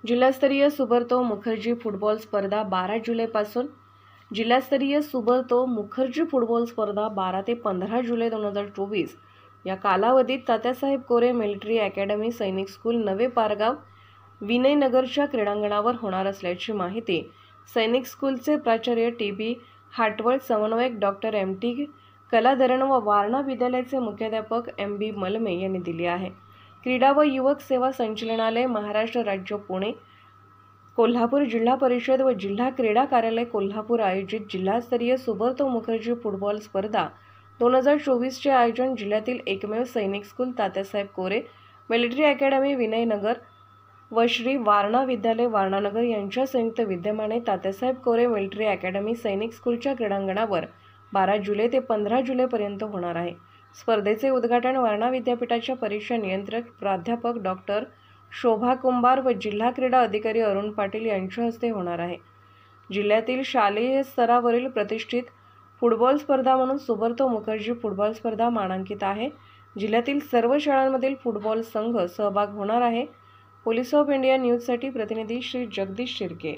जिल्हास्तरीय सुब्रतो मुखर्जी फुटबॉल स्पर्धा 12 जुलैपासून जिल्हास्तरीय सुब्रतो मुखर्जी फुटबॉल स्पर्धा 12 ते 15 जुलै 2024 या कालावधीत तात्यासाहेब कोरे मिलिटरी अकॅडमी सैनिक स्कूल नवे पारगाव विनयनगरच्या क्रीडांगणावर होणार असल्याची माहिती सैनिक स्कूलचे प्राचार्य टी.बी. हाटवळ, समन्वयक डॉक्टर एम.टी. कलाधरण व वारणा विद्यालयाचे मुख्याध्यापक एम.बी. मलमे यांनी दिली आहे। क्रीडा व युवक सेवा संचालनालय, महाराष्ट्र राज्य, पुणे, कोल्हापूर जिल्हा परिषद व जिल्हा क्रीडा कार्यालय कोल्हापूर आयोजित जिल्हास्तरीय सुब्रतो मुखर्जी फुटबॉल स्पर्धा 2024 चे आयोजन जिल्ह्यातील एकमेव सैनिक स्कूल तात्यासाहेब कोरे मिलिटरी अकॅडमी विनयनगर व श्री वारणा विद्यालय वारणानगर यांच्या संयुक्त विद्यमाने तात्यासाहेब कोरे मिलिटरी अकॅडमी सैनिक स्कूलच्या क्रीडांगणावर 12 जुलै ते 15 जुलैपर्यंत होणार आहे। स्पर्धेचे उद्घाटन वारणा विद्यापीठाच्या परीक्षा नियंत्रक प्राध्यापक डॉक्टर शोभा कुंभार व जिल्हा क्रीडा अधिकारी अरुण पाटील यांच्या हस्ते होणार आहे। जिल्ह्यातील शालेय स्तरावरील प्रतिष्ठित फुटबॉल स्पर्धा म्हणून सुब्रतो मुखर्जी फुटबॉल स्पर्धा मानांकित आहे। जिल्ह्यातील सर्व शाळांमधील फुटबॉल संघ सहभाग होणार आहे। पोलीस ऑफ इंडिया न्यूजसाठी प्रतिनिधी श्री जगदीश शिर्के।